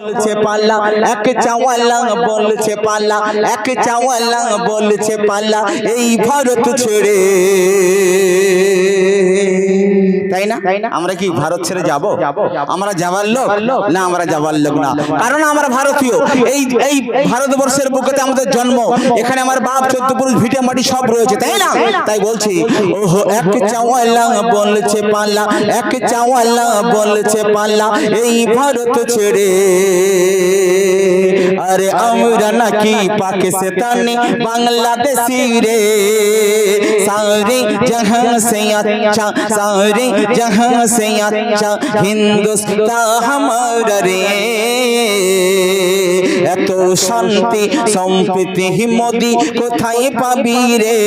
বলছে পাল্লা এক চাওয়ালা বলছে পাল্লা এক চাওয়ালা বলছে পাল্লা এই ভারত ছেড়ে তাই না আমরা কি ভারত ছেড়ে যাব আমরা যাবার লোক না আমরা যাবার লোক না কারণ আমরা ভারতীয় এই ভারতবর্ষের বুকেতে আমাদের জন্ম এখানে আমার বাপ চোদ্দ পুরুষ ভিটে মাটি সব রয়েছে তাই না তাই বলছি ওহো এক চাওয়ালা বলছে পাল্লা এক চাওয়ালা বলছে পাল্লা এই ভারত ছেড়ে अरे আমরা নাকি পাকিস্তানি বাংলাদেশি রে सारे जहां से अच्छा सारे जहां से अच्छा हिंदुस्तान हमारा रे এত শান্তি সম্প্রীতি মোদি কোথায় পাবি রে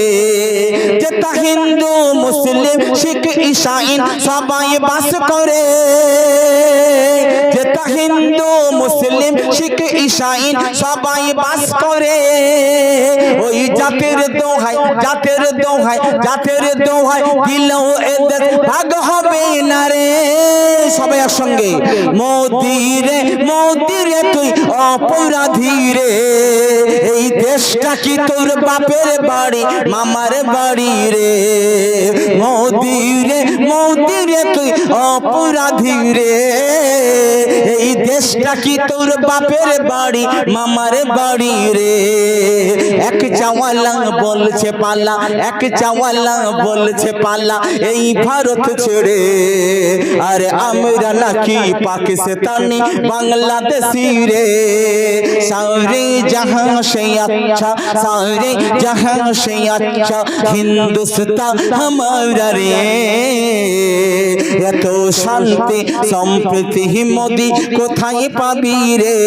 যেটা হিন্দু মুসলিম শিখ ঈসাই সবাই বাস করে যেটা হিন্দু মুসলিম শিখ ঈসাই সবাই বাস করে ওই জাতের দোহাই জাতের দোহাই জাতের দোহাই দিলেও এদের ভাগ হবে না রে সবাই একসঙ্গে মোদি রে তুই অপরাধী রে এই দেশটা কি তোর বাপের বাড়ি মামার বাড়ি রে মোদি রে তুই অপরাধী রে এই দেশটা কি তোর বাপের বাড়ি মামার বাড়ি রে এক চাওয়ালা বলছে পাল্লা এক চাওয়ালা বলছে পাল্লা এই ভারত ছেড়ে আরে আমরা নাকি পাকিস্তানি বাংলাদেশি রে सारे जहां से अच्छा सारे जहां से अच्छा हिंदुस्तान हमारा रे এত শান্তি সম্প্রীতি মোদি কোথায় পাবি রে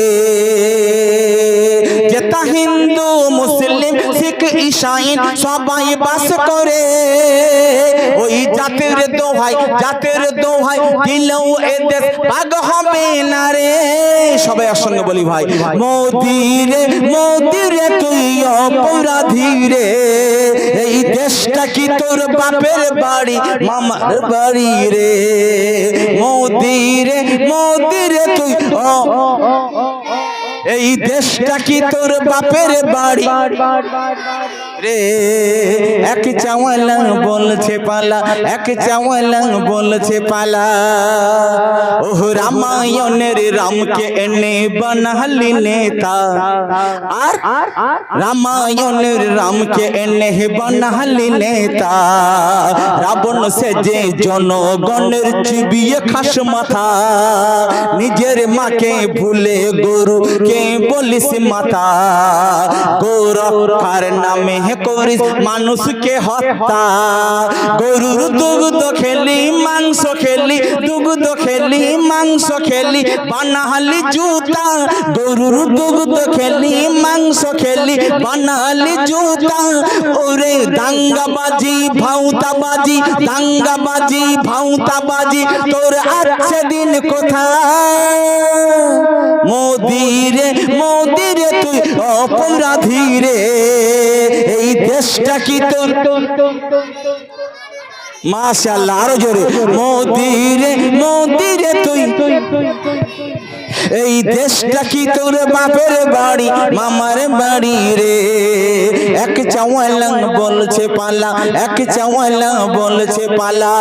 যেটা হিন্দু মুসলিম শিখ ঈসাই সবাই বাস করে ওই জাতের দোহাই দিলেও এদের ভাগ হবে না রে সবাই একসঙ্গে বলি ভাই মোদি রে তুই অপরাধী রে এই দেশটা কি তোর বাপের বাড়ি মামার বাড়ি রে মোদি রে তুই এই দেশটা কি তোর বাপের বাড়ি রে এক চাওয়ালা বলছে পালা এক চাওয়ালা বলছে পালা ওহ রামায়ণের রামকে এনে বানালি নেতা আর রামায়ণের রামকে এনে বানালি নেতা রাবণ সে যে জনগণের চিবিয়ে খাস মাথা নিজের মাকে ভুলে গরু কে বলিস মাতা গৌরক্ষার নামে করিস মানুষকে হত্যা গরুর দুগ্ধ খেলি মাংস খেলি দুগ্ধ খেলি মাংস খেলি বানালি জুতা গরুর দুগ্ধ খেলি মাংস খেলি বানালি জুতা ওরে দাঙ্গাবাজি ভাউতাবাজি দাঙ্গাবাজি ভাউতাবাজি তোর আছে দিন কোথায় মোদি রে তুই অপরাধী রে এই দেশটা কি তোর মাশাআল্লাহ আরো জোরে মোদি রে তুই এই দেশটা কি তোর বাপের বাড়ি মামার বাড়ি রে এক চাওয়ালা বলছে পালা এক চাওয়ালা বলছে পালা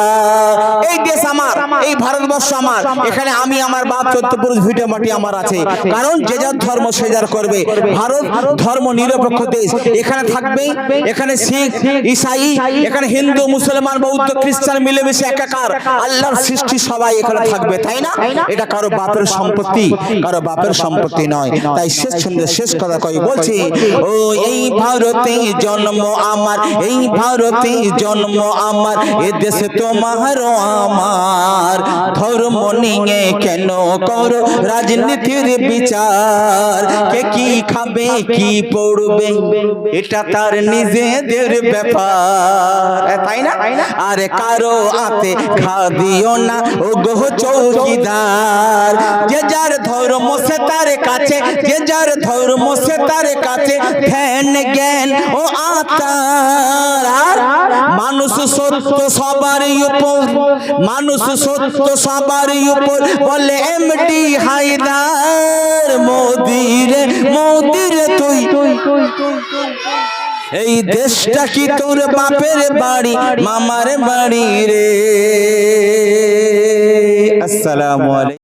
এই দেশ আমার এই ভারতবর্ষ আমার এখানে আমি আমার বাপ চোদ্দ পুরুষ ভিটে মাটি আমার আছে কারণ যে যার ধর্ম সে যার করবে ভারত ধর্ম নিরপেক্ষ দেশ এখানে থাকবে এখানে শিখ ঈসাই এখানে হিন্দু মুসলমান বৌদ্ধ খ্রিস্টান মিলেমিশে একাকার আল্লাহর সৃষ্টি সবাই এখানে থাকবে তাই না এটা কারো বাপের সম্পত্তি কারো বাপের সম্পত্তি নয় তাই শেষ ছন্দে শেষ কথা কই বলছি ও এই ভারতে জন্ম আমার এই ভারতে জন্ম আমার এ দেশ তোমার আমার ধর্ম নিয়ে কেন করো রাজনীতির বিচার কে কি খাবে কি পড়বে এটা তার নিজেদের ব্যাপার তাই না আরে কারো আতে খা দিও না ও গো চৌকিদার যে যার ধর্ম সে তার কাছে যে যার ধর্ম সে তার কাছে ধ্যান জ্ঞান ও আতার মানুষ সত্য সবার উপর মানুষ সত্য সবার উপর বলে এমডি হায়দার এই দেশটা কি তোর বাপের বাড়ি মামার বাড়ি রে। আসসালামু আলাইকুম।